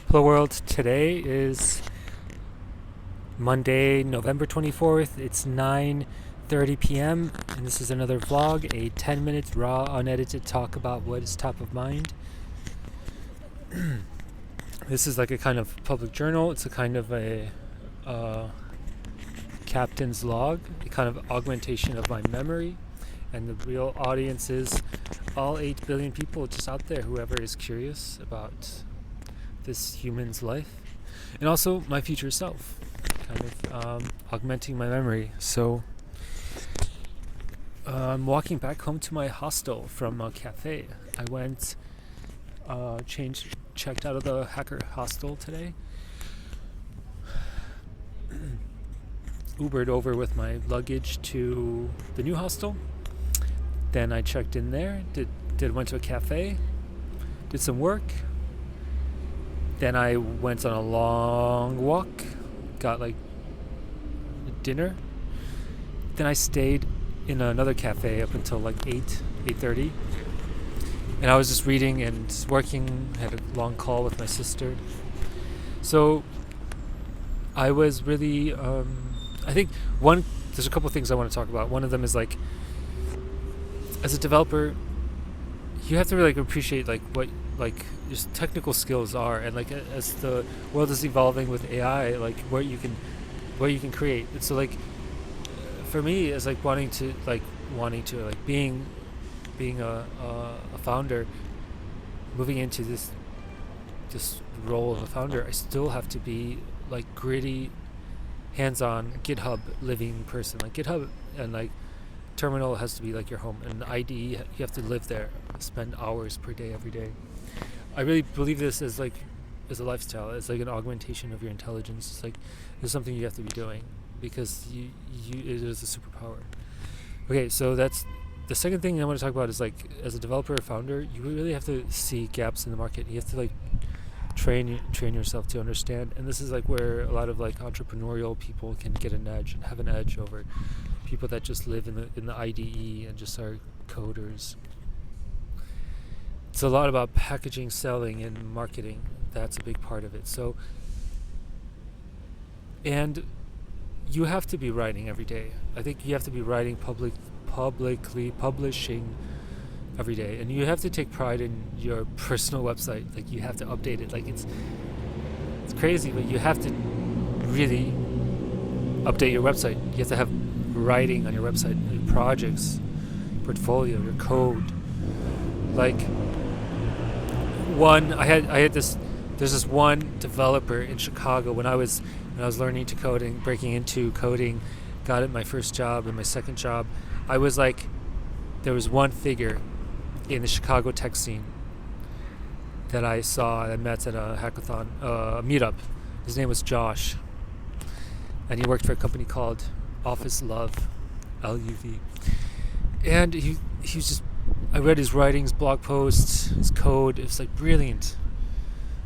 Hello world, today is Monday, November 24th. It's 9:30 p.m. and this is another vlog, a 10-minute raw, unedited talk about what is top of mind. This is like a kind of public journal. It's a kind of a captain's log, a kind of augmentation of my memory. And the real audience is all 8 billion people just out there, whoever is curious about this human's life, and also my future self, kind of augmenting my memory. So I'm walking back home to my hostel from a cafe. I went, checked out of the hacker hostel today, Ubered over with my luggage to the new hostel. Then I checked in there, went to a cafe, did some work. Then I went on a long walk, got like dinner. Then I stayed in another cafe up until like 8:30. And I was just reading and working, had a long call with my sister. So I was really, I think there's a couple of things I want to talk about. One of them is like, as a developer, you have to really appreciate like what like your technical skills are, and like as the world is evolving with AI, like where you can create. And so like for me, it's like wanting to being a founder, moving into this role of a founder, I still have to be like gritty, hands-on, GitHub living person. Like GitHub and like terminal has to be like your home, and IDE you have to live there, spend hours per day every day. I really believe this as a lifestyle. It's like an augmentation of your intelligence. It's like there's something you have to be doing because it is a superpower. Okay, so that's the second thing I want to talk about. Is like, as a developer or founder, you really have to see gaps in the market. You have to like train yourself to understand, and this is like where a lot of like entrepreneurial people can get an edge and have an edge over people that just live in the IDE and just are coders. It's a lot about packaging, selling, and marketing. That's a big part of it. So, and you have to be writing every day. I think you have to be writing publicly publishing every day, and you have to take pride in your personal website. Like you have to update it. Like it's crazy, but you have to really update your website. You have to have writing on your website, your projects, portfolio, your code. Like there's this one developer in Chicago when I was learning to code and breaking into coding, got it my first job and my second job. I was like, there was one figure in the Chicago tech scene that I met at a hackathon, a meetup. His name was Josh, and he worked for a company called Office Love, LUV. And he was just, I read his writings, blog posts, his code. It was like brilliant.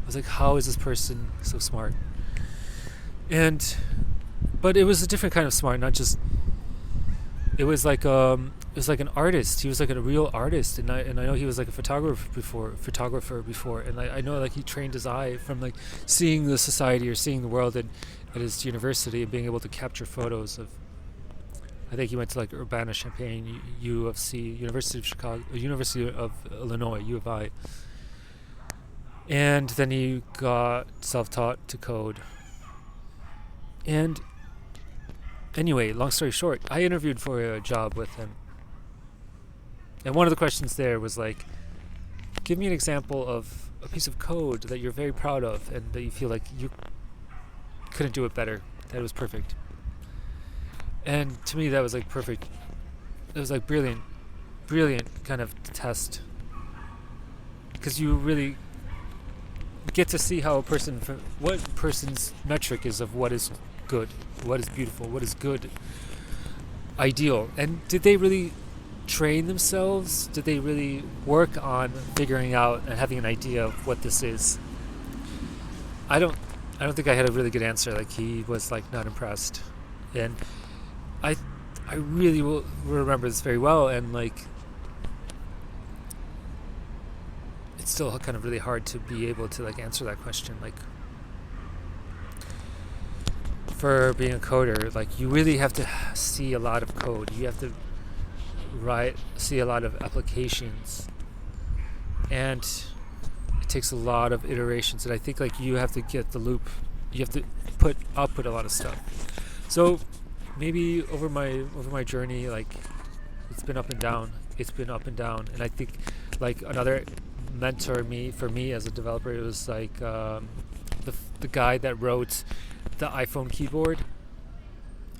I was like, how is this person so smart? But it was a different kind of smart, not just. It was like an artist. He was like a real artist, and I know he was like a photographer before, and I know like he trained his eye from like seeing the society or seeing the world at his university and being able to capture photos of. I think he went to like Urbana-Champaign, U of C, University of Chicago, University of Illinois, U of I. And then he got self-taught to code. And anyway, long story short, I interviewed for a job with him. And one of the questions there was like, give me an example of a piece of code that you're very proud of and that you feel like you couldn't do it better, that it was perfect. And to me, that was like perfect. It was like brilliant kind of test, because you really get to see how what person's metric is of what is good, what is beautiful, what is good, ideal. And did they really train themselves? Did they really work on figuring out and having an idea of what this is? I don't think I had a really good answer. Like, he was like not impressed, and I really will remember this very well. And like, it's it's still kind of really hard to be able to like answer that question. Like, for being a coder, like you really have to see a lot of code. You have to see a lot of applications, and it takes a lot of iterations. And I think like you have to get the loop. You have to output a lot of stuff. So maybe over my journey, like it's been up and down. And I think like another mentor for me as a developer, it was like the guy that wrote the iPhone keyboard.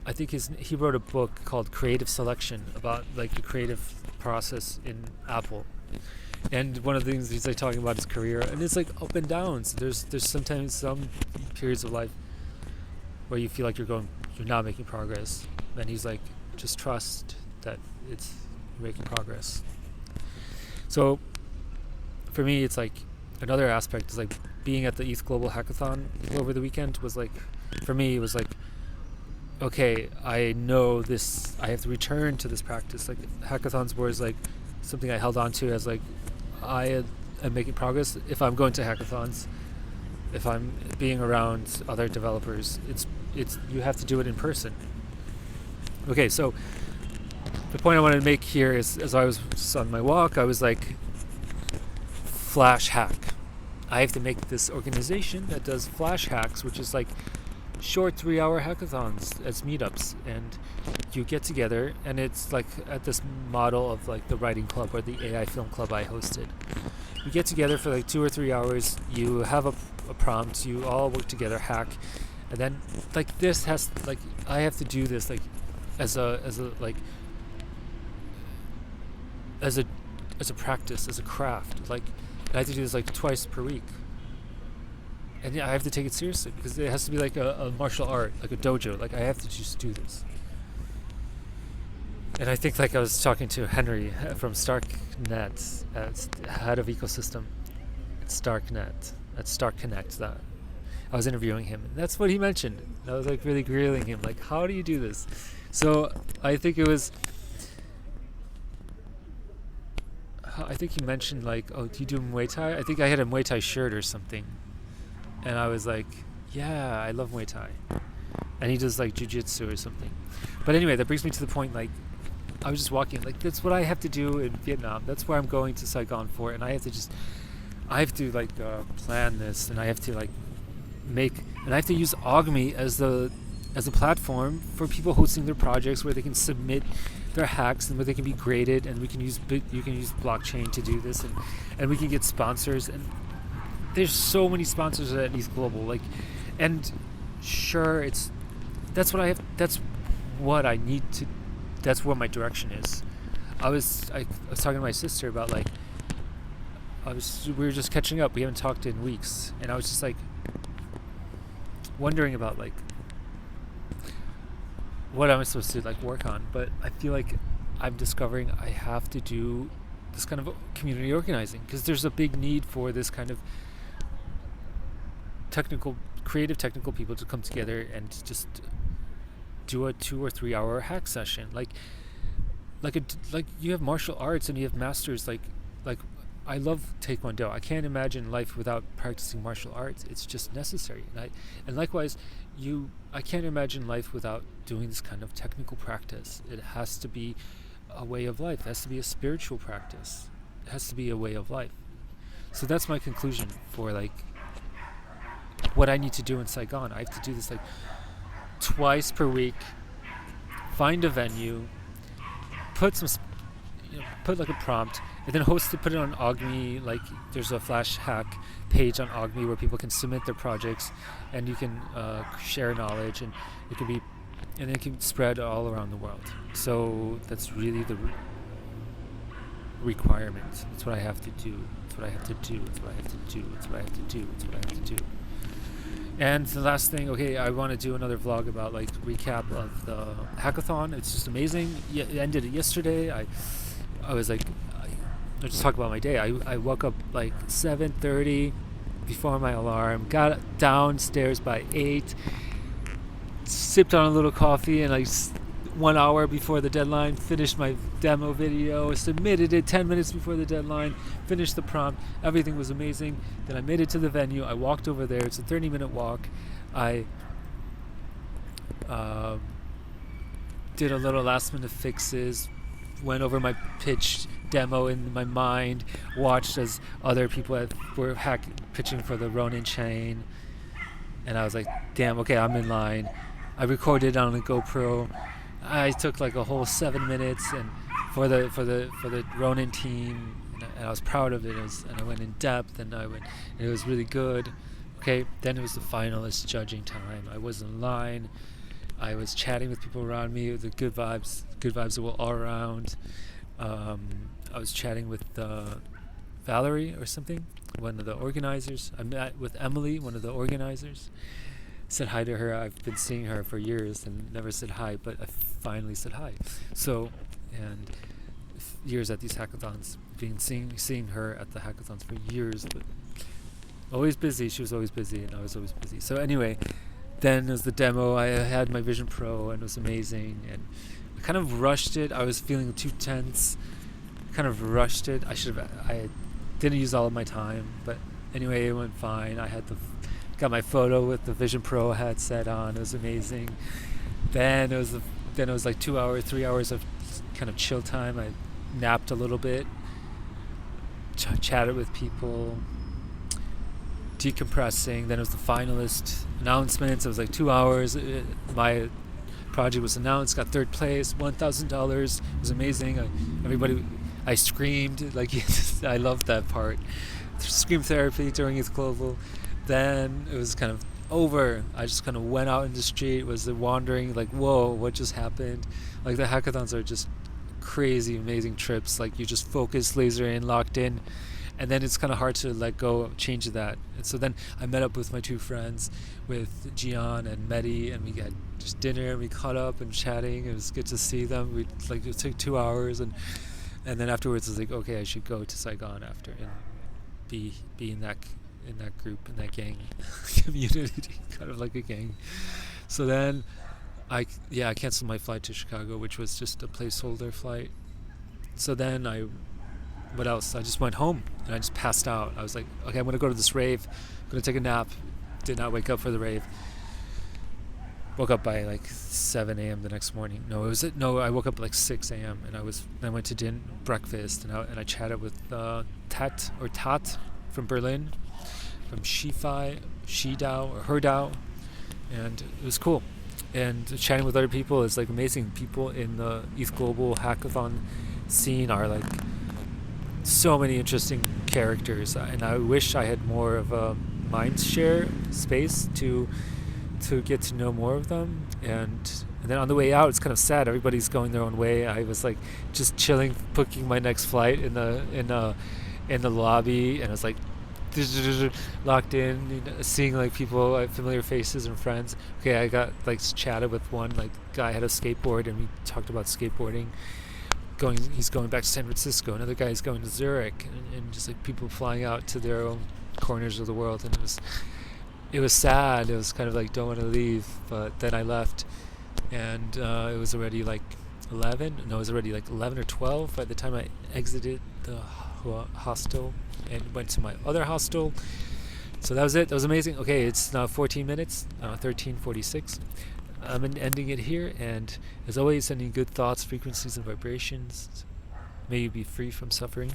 I think he wrote a book called Creative Selection about like the creative process in Apple. And one of the things he's like talking about his career, and it's like up and downs. There's sometimes some periods of life where you feel like you're not making progress, and he's like, just trust that you're making progress. So for me, it's like another aspect is like being at the ethglobal hackathon over the weekend was like, for me, it was like, okay, I know this, I have to return to this practice. Like hackathons was like something I held on to as like, I am making progress. If I'm going to hackathons, if I'm being around other developers, it's you have to do it in person. Okay, so the point I wanted to make here is, as I was on my walk, I was like, flash hack. I have to make this organization that does flash hacks, which is like short 3-hour hackathons as meetups, and you get together, and it's like at this model of like the writing club or the AI film club I hosted. You get together for like 2 or 3 hours, you have a prompt, you all work together, hack, and then like this has like I have to do this like as a practice, as a craft. Like I have to do this like twice per week. And yeah, I have to take it seriously because it has to be like a martial art, like a dojo. Like I have to just do this. And I think like I was talking to Henry from StarkNet, head of ecosystem at StarkNet, at StarkConnect. That I was interviewing him, and that's what he mentioned. I was like really grilling him, like, how do you do this? So I think he mentioned like, oh, do you do Muay Thai? I think I had a Muay Thai shirt or something. And I was like, yeah, I love Muay Thai. And he does like jiu-jitsu or something. But anyway, that brings me to the point, like, I was just walking, like, that's what I have to do in Vietnam. That's where I'm going to Saigon for. And I have to like plan this, and I have to like and I have to use Augme as a platform for people hosting their projects where they can submit their hacks and where they can be graded, and you can use blockchain to do this, and we can get sponsors. And there's so many sponsors at ethglobal, like, and sure, that's what I need to. That's what my direction is. I was talking to my sister about like, we were just catching up. We haven't talked in weeks, and I was just like wondering about like what am I supposed to like work on. But I feel like I'm discovering I have to do this kind of community organizing because there's a big need for this kind of creative technical people to come together and just do a 2 or 3 hour hack session. Like you have martial arts and you have masters. Like I love Taekwondo. I can't imagine life without practicing martial arts. It's just necessary. And likewise, I can't imagine life without doing this kind of technical practice. It has to be a way of life. It has to be a spiritual practice. It has to be a way of life. So that's my conclusion for like what I need to do in Saigon. I have to do this like twice per week. Find a venue, put like a prompt, and then put it on Augme. Like there's a flash hack page on Augme where people can submit their projects, and you can share knowledge, and it can spread all around the world. So that's really the requirement. That's what I have to do. That's what I have to do. That's what I have to do. That's what I have to do. That's what I have to do. And the last thing, okay, I want to do another vlog about like recap of the hackathon. It's just amazing. It ended yesterday. I was like, I'll just talk about my day. I woke up like 7:30 before my alarm, got downstairs by 8, sipped on a little coffee, and I 1 hour before the deadline, finished my demo video, submitted it 10 minutes before the deadline, finished the prompt. Everything was amazing. Then I made it to the venue. I walked over there. It's a 30-minute walk. I did a little last-minute fixes, went over my pitch demo in my mind, watched as other people were pitching for the Ronin chain, and I was like, damn, okay, I'm in line. I recorded on a GoPro. I took like a whole 7 minutes, and for the Ronin team, and I was proud of it. And I went in depth, and it was really good. Okay, then it was the finalist judging time. I was in line. I was chatting with people around me. The good vibes were all around. I was chatting with Valerie or something, one of the organizers. I met with Emily, one of the organizers. Said hi to her. I've been seeing her for years and never said hi, but I finally said hi. So, and years at these hackathons, seeing her at the hackathons for years, but always busy. She was always busy, and I was always busy. So anyway, then there was the demo. I had my Vision Pro, and it was amazing. And I kind of rushed it. I was feeling too tense. Kind of rushed it. I didn't use all of my time, but anyway, it went fine. I had got my photo with the Vision Pro headset on. It was amazing. Then it was like 3 hours of kind of chill time. I napped a little bit, chatted with people, decompressing. Then it was the finalist announcements. It was like 2 hours. My project was announced, got third place, $1,000. It was amazing. I screamed, like, I loved that part. Scream therapy during ethglobal. Then it was kind of over. I just kind of went out in the street, was wandering, like, whoa, what just happened? Like, the hackathons are just crazy, amazing trips. Like, you just focus, laser in, locked in, and then it's kind of hard to let go, change that. And so then I met up with my two friends, with Gian and Mehdi, and we had just dinner, and we caught up and chatting. It was good to see them. It took 2 hours, and then afterwards I was like, okay, I should go to Saigon after and be in that group, in that gang community, kind of like a gang. So then I canceled my flight to Chicago, which was just a placeholder flight. So then what else? I just went home and I just passed out. I was like, okay, I'm gonna go to this rave, I'm gonna take a nap. Did not wake up for the rave. Woke up by like 7 a.m. the next morning. I woke up at like 6 a.m. and I went to breakfast, and I chatted with Tat from Berlin, from Shidao or Herdao, and it was cool. And chatting with other people is like amazing. People in the ethglobal hackathon scene are like so many interesting characters, and I wish I had more of a mind share space to get to know more of them. And then on the way out, it's kind of sad. Everybody's going their own way. I was like just chilling, booking my next flight in the lobby, and I was like locked in, seeing like people, familiar faces and friends. Okay, I got like chatted with one like guy had a skateboard, and we talked about skateboarding. He's going back to San Francisco. Another guy is going to Zurich, and just like people flying out to their own corners of the world. And it was sad. It was kind of like, don't want to leave, but then I left, and it was already like 11. No, it was already like 11 or 12 by the time I exited the hostel and went to my other hostel. So that was it. That was amazing. Okay, it's now 14 minutes, 13:46. I'm ending it here, and as always, sending good thoughts, frequencies, and vibrations. May you be free from suffering.